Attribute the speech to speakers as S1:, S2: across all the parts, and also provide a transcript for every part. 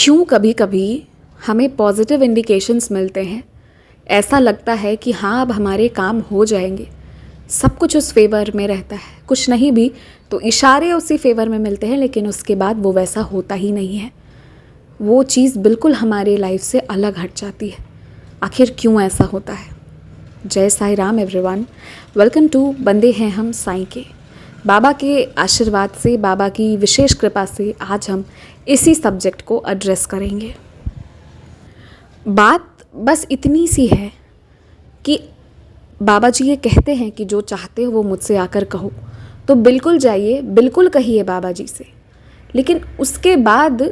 S1: क्यों कभी कभी हमें पॉजिटिव इंडिकेशंस मिलते हैं। ऐसा लगता है कि हाँ अब हमारे काम हो जाएंगे, सब कुछ उस फेवर में रहता है, कुछ नहीं भी तो इशारे उसी फेवर में मिलते हैं, लेकिन उसके बाद वो वैसा होता ही नहीं है। वो चीज़ बिल्कुल हमारे लाइफ से अलग हट जाती है। आखिर क्यों ऐसा होता है? Jai Sai Ram everyone, welcome to बंदे हैं हम साईं के। बाबा के आशीर्वाद से, बाबा की विशेष कृपा से आज हम इसी सब्जेक्ट को एड्रेस करेंगे। बात बस इतनी सी है कि बाबा जी ये कहते हैं कि जो चाहते हो वो मुझसे आकर कहो, तो बिल्कुल जाइए, बिल्कुल कहिए बाबा जी से। लेकिन उसके बाद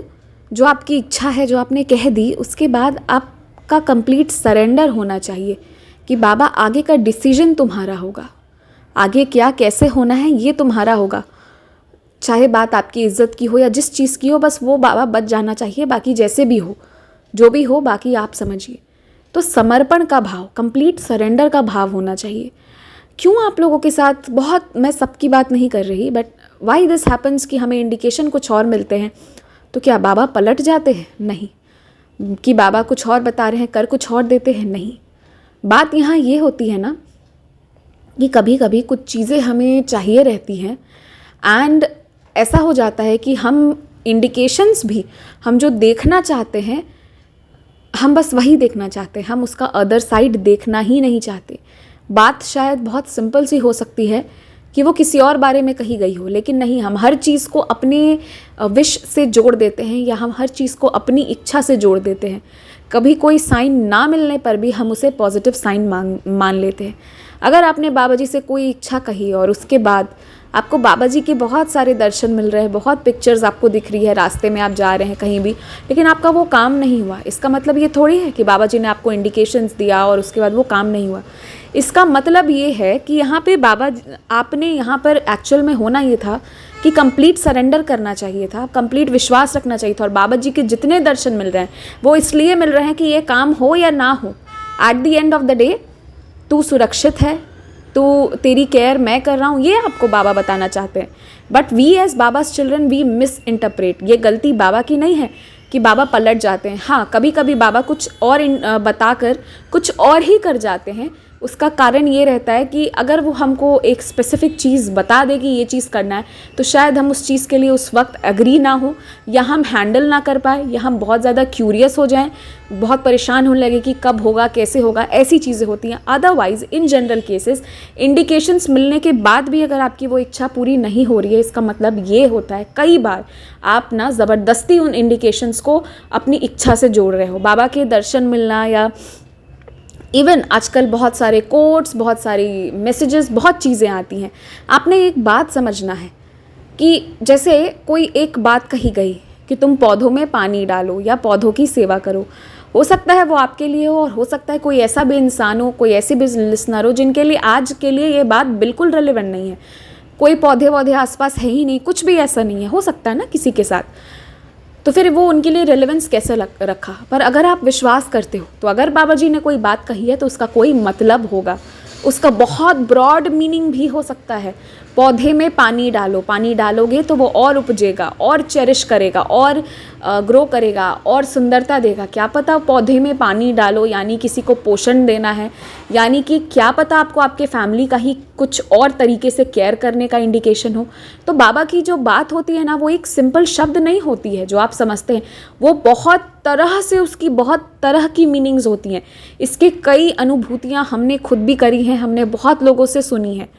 S1: जो आपकी इच्छा है, जो आपने कह दी, उसके बाद आपका कंप्लीट सरेंडर होना चाहिए कि बाबा आगे का डिसीजन तुम्हारा होगा, आगे क्या कैसे होना है ये तुम्हारा होगा। चाहे बात आपकी इज्जत की हो या जिस चीज़ की हो, बस वो बाबा बच जाना चाहिए, बाकी जैसे भी हो, जो भी हो, बाकी आप समझिए। तो समर्पण का भाव, कंप्लीट सरेंडर का भाव होना चाहिए। क्यों आप लोगों के साथ, बहुत, मैं सबकी बात नहीं कर रही, बट वाई दिस हैपन्स कि हमें इंडिकेशन कुछ और मिलते हैं, तो क्या बाबा पलट जाते हैं? नहीं। कि बाबा कुछ और बता रहे हैं, कर कुछ और देते हैं? नहीं। बात यहाँ ये होती है ना कि कभी कभी कुछ चीज़ें हमें चाहिए रहती हैं एंड ऐसा हो जाता है कि हम इंडिकेशंस भी, हम जो देखना चाहते हैं, हम बस वही देखना चाहते हैं, हम उसका अदर साइड देखना ही नहीं चाहते। बात शायद बहुत सिंपल सी हो सकती है कि वो किसी और बारे में कही गई हो, लेकिन नहीं, हम हर चीज़ को अपने विश से जोड़ देते हैं या हम हर चीज़ को अपनी इच्छा से जोड़ देते हैं। कभी कोई साइन ना मिलने पर भी हम उसे पॉजिटिव साइन मान लेते हैं। अगर आपने बाबा जी से कोई इच्छा कही और उसके बाद आपको बाबा जी के बहुत सारे दर्शन मिल रहे हैं, बहुत पिक्चर्स आपको दिख रही है, रास्ते में आप जा रहे हैं कहीं भी, लेकिन आपका वो काम नहीं हुआ, इसका मतलब ये थोड़ी है कि बाबा जी ने आपको इंडिकेशंस दिया और उसके बाद वो काम नहीं हुआ। इसका मतलब ये है कि यहाँ पे बाबा, आपने यहाँ पर एक्चुअल में होना ये था कि कंप्लीट सरेंडर करना चाहिए था, कंप्लीट विश्वास रखना चाहिए था। और बाबा जी के जितने दर्शन मिल रहे हैं वो इसलिए मिल रहे हैं कि ये काम हो या ना हो, at the end of the day तू सुरक्षित है, तो तेरी केयर मैं कर रहा हूँ, ये आपको बाबा बताना चाहते हैं। But we as Baba's children we misinterpret. ये गलती बाबा की नहीं है कि बाबा पलट जाते हैं। हाँ, कभी कभी बाबा कुछ और बताकर कुछ और ही कर जाते हैं। उसका कारण ये रहता है कि अगर वो हमको एक स्पेसिफिक चीज़ बता दे कि ये चीज़ करना है, तो शायद हम उस चीज़ के लिए उस वक्त एग्री ना हो, या हम हैंडल ना कर पाए, या हम बहुत ज़्यादा क्यूरियस हो जाएं, बहुत परेशान होने लगे कि कब होगा, कैसे होगा, ऐसी चीज़ें होती हैं। Otherwise in general cases indications मिलने के बाद भी अगर आपकी वो इच्छा पूरी नहीं हो रही है, इसका मतलब ये होता है कई बार आप ना ज़बरदस्ती उन इंडिकेशंस को अपनी इच्छा से जोड़ रहे हो। बाबा के दर्शन मिलना या इवन आजकल बहुत सारे कोट्स, बहुत सारी मैसेजेस, बहुत चीज़ें आती हैं। आपने एक बात समझना है कि जैसे कोई एक बात कही गई कि तुम पौधों में पानी डालो या पौधों की सेवा करो, हो सकता है वो आपके लिए हो, और हो सकता है कोई ऐसा भी इंसान हो, कोई ऐसी भी लिसनर हो जिनके लिए आज के लिए ये बात बिल्कुल रेलेवेंट नहीं है। कोई पौधे वौधे आसपास है ही नहीं, कुछ भी ऐसा नहीं है, हो सकता है ना किसी के साथ, तो फिर वो उनके लिए रेलेवेंस कैसे रखा। पर अगर आप विश्वास करते हो, तो अगर बाबा जी ने कोई बात कही है तो उसका कोई मतलब होगा, उसका बहुत ब्रॉड मीनिंग भी हो सकता है। पौधे में पानी डालो, पानी डालोगे तो वो और उपजेगा, और चेरिश करेगा, और ग्रो करेगा, और सुंदरता देगा। क्या पता पौधे में पानी डालो यानी किसी को पोषण देना है, यानी कि क्या पता आपको आपके फैमिली का ही कुछ और तरीके से केयर करने का इंडिकेशन हो। तो बाबा की जो बात होती है ना, वो एक सिंपल शब्द नहीं होती है जो आप समझते हैं, वो बहुत तरह से, उसकी बहुत तरह की मीनिंग्स होती हैं। इसके कई अनुभूतियाँ हमने खुद भी करी हैं, हमने बहुत लोगों से सुनी है।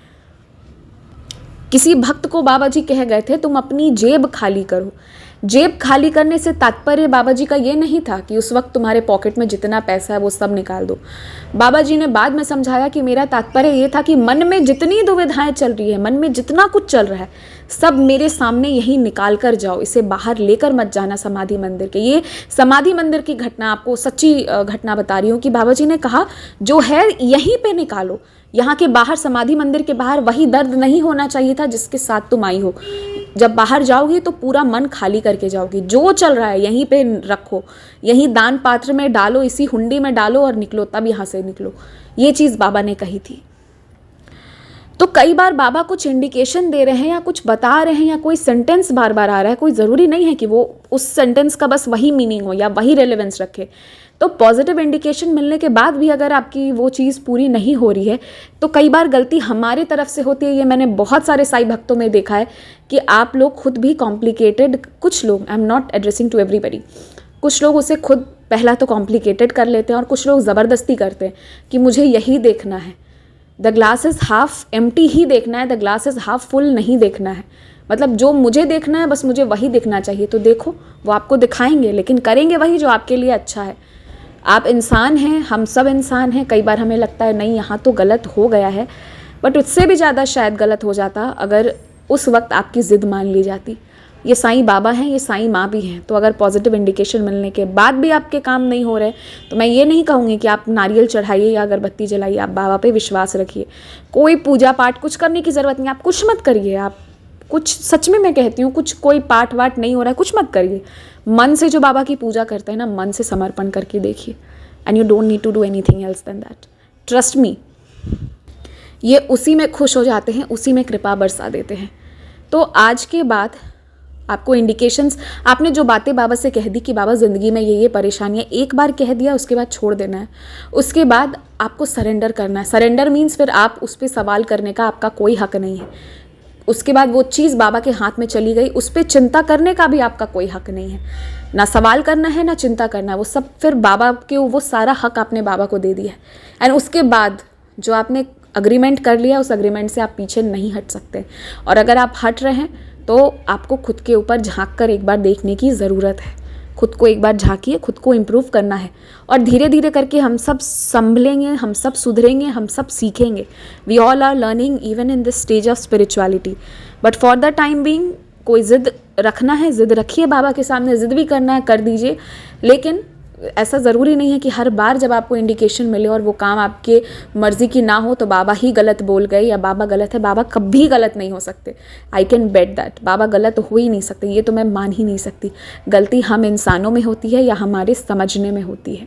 S1: किसी भक्त को बाबा जी कह गए थे तुम अपनी जेब खाली करो। जेब खाली करने से तात्पर्य बाबा जी का ये नहीं था कि उस वक्त तुम्हारे पॉकेट में जितना पैसा है वो सब निकाल दो। बाबा जी ने बाद में समझाया कि मेरा तात्पर्य ये था कि मन में जितनी दुविधाएं चल रही है, मन में जितना कुछ चल रहा है, सब मेरे सामने यही निकाल कर जाओ, इसे बाहर लेकर मत जाना समाधि मंदिर के। ये समाधि मंदिर की घटना, आपको सच्ची घटना बता रही हूँ कि बाबा जी ने कहा जो है यहीं पे निकालो, यहाँ के बाहर, समाधि मंदिर के बाहर वही दर्द नहीं होना चाहिए था जिसके साथ तुम आई हो। जब बाहर जाओगी तो पूरा मन खाली करके जाओगी, जो चल रहा है यहीं पे रखो, यहीं दान पात्र में डालो, इसी हुंडी में डालो और निकलो, तब यहाँ से निकलो। ये चीज़ बाबा ने कही थी। तो कई बार बाबा कुछ इंडिकेशन दे रहे हैं या कुछ बता रहे हैं या कोई सेंटेंस बार बार आ रहा है, कोई ज़रूरी नहीं है कि वो उस सेंटेंस का बस वही मीनिंग हो या वही रेलेवेंस रखे। तो पॉजिटिव इंडिकेशन मिलने के बाद भी अगर आपकी वो चीज़ पूरी नहीं हो रही है तो कई बार गलती हमारी तरफ से होती है। ये मैंने बहुत सारे साईं भक्तों में देखा है कि आप लोग खुद भी कॉम्प्लिकेटेड, कुछ लोग, I am not addressing to everybody, कुछ लोग उसे खुद पहला तो कॉम्प्लिकेटेड कर लेते हैं और कुछ लोग ज़बरदस्ती करते हैं कि मुझे यही देखना है, the glass is half empty ही देखना है, the glass is half full नहीं देखना है। मतलब जो मुझे देखना है बस मुझे वही दिखना चाहिए। तो देखो, वो आपको दिखाएंगे लेकिन करेंगे वही जो आपके लिए अच्छा है। आप इंसान हैं, हम सब इंसान हैं। कई बार हमें लगता है नहीं यहाँ तो गलत हो गया है, बट उससे भी ज़्यादा शायद गलत हो जाता अगर उस वक्त आपकी ज़िद मान ली जाती। ये साईं बाबा हैं, ये साईं माँ भी हैं। तो अगर पॉजिटिव इंडिकेशन मिलने के बाद भी आपके काम नहीं हो रहे तो मैं ये नहीं कहूँगी कि आप नारियल चढ़ाइए या अगरबत्ती जलाइए, आप बाबा पे विश्वास रखिए। कोई पूजा पाठ कुछ करने की ज़रूरत नहीं, आप कुछ मत करिए। आप कुछ, सच में मैं कहती हूँ, कुछ कोई पाठ वाठ नहीं हो रहा है, कुछ मत करिए। मन से जो बाबा की पूजा करते हैं ना, मन से समर्पण करके देखिए, and you don't need to do anything else than that. Trust me, ये उसी में खुश हो जाते हैं, उसी में कृपा बरसा देते हैं। तो आज के बाद आपको इंडिकेशंस, आपने जो बातें बाबा से कह दी कि बाबा ज़िंदगी में ये परेशानियाँ, एक बार कह दिया उसके बाद छोड़ देना है। उसके बाद आपको सरेंडर करना है। सरेंडर मीन्स फिर आप उस पर सवाल करने का आपका कोई हक नहीं है। उसके बाद वो चीज़ बाबा के हाथ में चली गई, उस पर चिंता करने का भी आपका कोई हक नहीं है। ना सवाल करना है ना चिंता करना है, वो सब फिर बाबा के, वो सारा हक आपने बाबा को दे दिया है। एंड उसके बाद जो आपने अग्रीमेंट कर लिया, उस अग्रीमेंट से आप पीछे नहीं हट सकते। और अगर आप हट रहे हैं तो आपको खुद के ऊपर झांक कर एक बार देखने की ज़रूरत है। खुद को एक बार झांकिए, खुद को इम्प्रूव करना है और धीरे धीरे करके हम सब संभलेंगे, हम सब सुधरेंगे, हम सब सीखेंगे। We all are learning even in this stage of spirituality. But for the time being कोई ज़िद रखना है, ज़िद रखिए बाबा के सामने, ज़िद भी करना है कर दीजिए। लेकिन ऐसा ज़रूरी नहीं है कि हर बार जब आपको इंडिकेशन मिले और वो काम आपके मर्ज़ी की ना हो तो बाबा ही गलत बोल गए या बाबा गलत है। बाबा कभी गलत नहीं हो सकते। I can bet that. बाबा गलत हो ही नहीं सकते, ये तो मैं मान ही नहीं सकती। गलती हम इंसानों में होती है या हमारे समझने में होती है।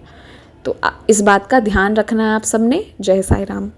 S1: तो इस बात का ध्यान रखना है आप सबने। जय साईं राम।